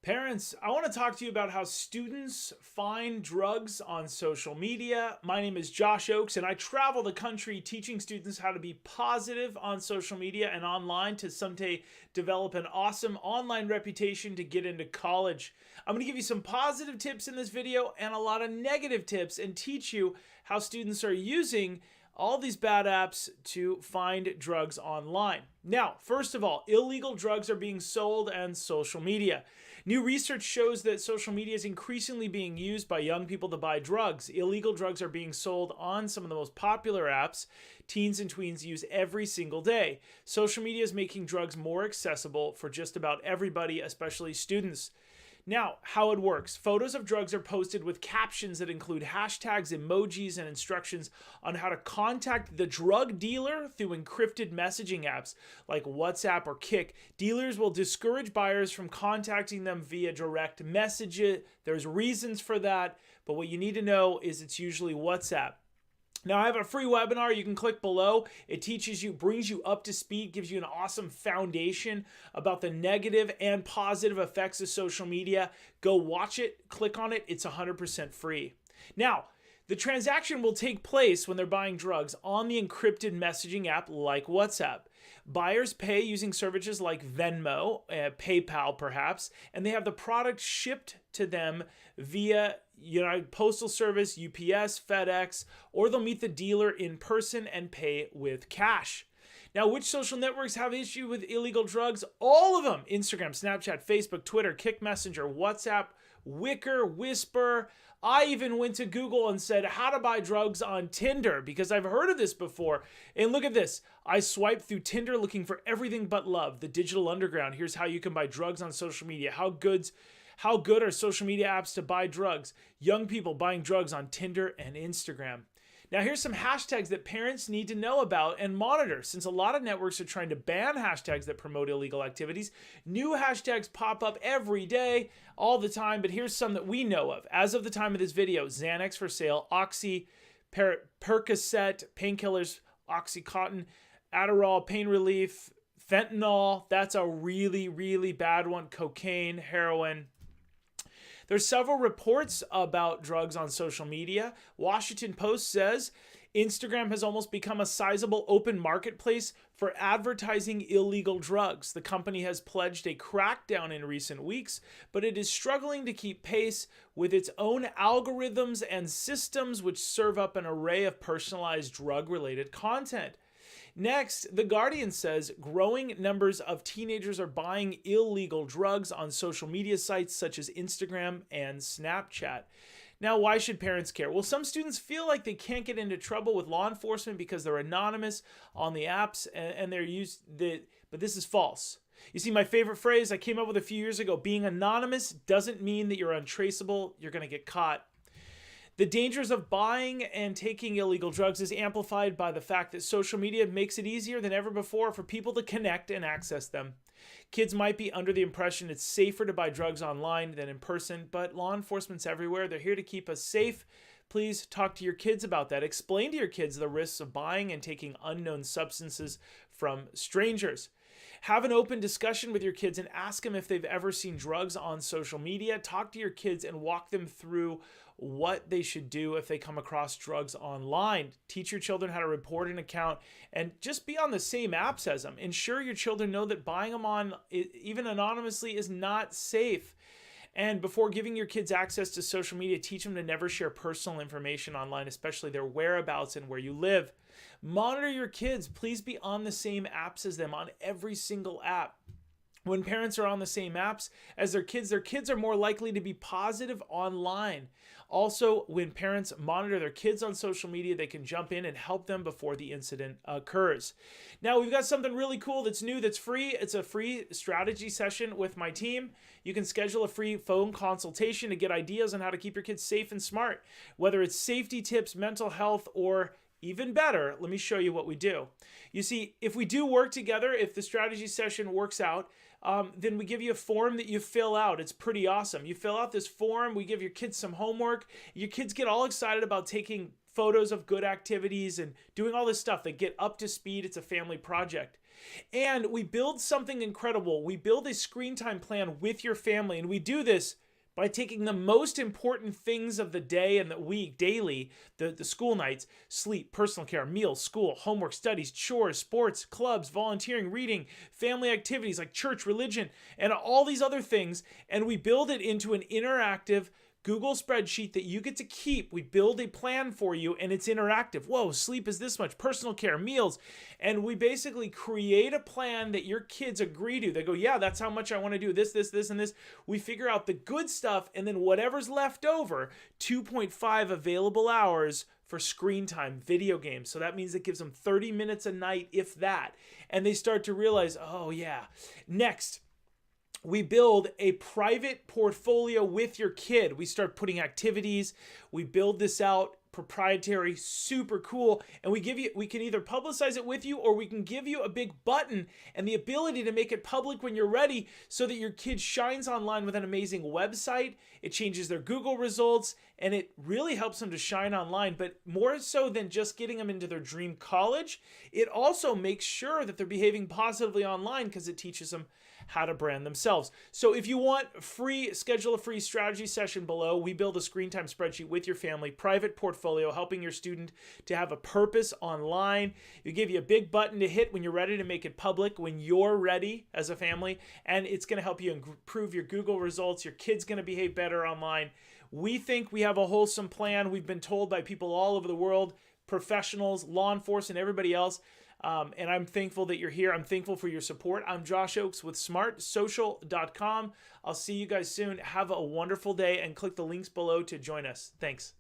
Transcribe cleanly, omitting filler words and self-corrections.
Parents, I want to talk to you about how students find drugs on social media. My name is Josh Ochs, and I travel the country teaching students how to be positive on social media and online to someday develop an awesome online reputation to get into college. I'm going to give you some positive tips in this video and a lot of negative tips and teach you how students are using all these bad apps to find drugs online. Now, first of all, illegal drugs are being sold on social media. New research shows that social media is increasingly being used by young people to buy drugs. Illegal drugs are being sold on some of the most popular apps teens and tweens use every single day. Social media is making drugs more accessible for just about everybody, especially students. Now, how it works. Photos of drugs are posted with captions that include hashtags, emojis, and instructions on how to contact the drug dealer through encrypted messaging apps like WhatsApp or Kik. Dealers will discourage buyers from contacting them via direct messages. There's reasons for that, but what you need to know is it's usually WhatsApp. Now, I have a free webinar you can click below. It teaches you, brings you up to speed, gives you an awesome foundation about the negative and positive effects of social media. Go watch it, click on it. It's 100% free. Now, the transaction will take place when they're buying drugs on the encrypted messaging app like WhatsApp. Buyers pay using services like Venmo, PayPal perhaps, and they have the product shipped to them via Postal Service, UPS, FedEx, or they'll meet the dealer in person and pay with cash. Now, which social networks have issue with illegal drugs? All of them. Instagram, Snapchat, Facebook, Twitter, Kik Messenger, WhatsApp, Wicker, Whisper. I even went to Google and said how to buy drugs on Tinder because I've heard of this before. And look at this. I swiped through Tinder looking for everything but love. The digital underground. Here's how you can buy drugs on social media. How good are social media apps to buy drugs? Young people buying drugs on Tinder and Instagram. Now, here's some hashtags that parents need to know about and monitor. Since a lot of networks are trying to ban hashtags that promote illegal activities, new hashtags pop up every day, all the time, but here's some that we know of. As of the time of this video, Xanax for sale, Oxy, Percocet, painkillers, Oxycontin, Adderall, pain relief, fentanyl, that's a really, really bad one, cocaine, heroin. There's several reports about drugs on social media. Washington Post says Instagram has almost become a sizable open marketplace for advertising illegal drugs. The company has pledged a crackdown in recent weeks, but it is struggling to keep pace with its own algorithms and systems which serve up an array of personalized drug-related content. Next, The Guardian says growing numbers of teenagers are buying illegal drugs on social media sites such as Instagram and Snapchat. Now, why should parents care? Well, some students feel like they can't get into trouble with law enforcement because they're anonymous on the apps and but this is false. You see, my favorite phrase I came up with a few years ago, being anonymous doesn't mean that you're untraceable, you're going to get caught. The dangers of buying and taking illegal drugs is amplified by the fact that social media makes it easier than ever before for people to connect and access them. Kids might be under the impression it's safer to buy drugs online than in person, but law enforcement's everywhere. They're here to keep us safe. Please talk to your kids about that. Explain to your kids the risks of buying and taking unknown substances from strangers. Have an open discussion with your kids and ask them if they've ever seen drugs on social media. Talk to your kids and walk them through what they should do if they come across drugs online. Teach your children how to report an account and just be on the same apps as them. Ensure your children know that buying them on, even anonymously, is not safe. And before giving your kids access to social media, teach them to never share personal information online, especially their whereabouts and where you live. Monitor your kids. Please be on the same apps as them on every single app. When parents are on the same apps as their kids are more likely to be positive online. Also, when parents monitor their kids on social media, they can jump in and help them before the incident occurs. Now, we've got something really cool that's new, that's free. It's a free strategy session with my team. You can schedule a free phone consultation to get ideas on how to keep your kids safe and smart. Whether it's safety tips, mental health, or even better, let me show you what we do. You see, if we do work together, if the strategy session works out, then we give you a form that you fill out. It's pretty awesome. You fill out this form. We give your kids some homework. Your kids get all excited about taking photos of good activities and doing all this stuff. They get up to speed. It's a family project. And we build something incredible. We build a screen time plan with your family, and we do this by taking the most important things of the day and the week daily, the school nights: sleep, personal care, meals, school, homework, studies, chores, sports, clubs, volunteering, reading, family activities like church, religion, and all these other things. And we build it into an interactive Google spreadsheet that you get to keep. We build a plan for you, and it's interactive. Whoa, sleep is this much, personal care, meals. And we basically create a plan that your kids agree to. They go, yeah, that's how much I want to do this, and this. We figure out the good stuff, and then whatever's left over, 2.5 available hours for screen time, video games. So that means it gives them 30 minutes a night, if that. And they start to realize, oh yeah. Next, we build a private portfolio with your kid. We start putting activities. We build this out, proprietary, super cool. And we can either publicize it with you, or we can give you a big button and the ability to make it public when you're ready, so that your kid shines online with an amazing website. It changes their Google results, and it really helps them to shine online. But more so than just getting them into their dream college, it also makes sure that they're behaving positively online, because it teaches them how to brand themselves. So if you want schedule a free strategy session below. We build a screen time spreadsheet with your family, private portfolio, helping your student to have a purpose online. We give you a big button to hit when you're ready to make it public, when you're ready as a family, and it's going to help you improve your Google results. Your kid's going to behave better online. We think we have a wholesome plan. We've been told by people all over the world, professionals, law enforcement, everybody else. And I'm thankful that you're here. I'm thankful for your support. I'm Josh Ochs with smartsocial.com. I'll see you guys soon. Have a wonderful day, and click the links below to join us. Thanks.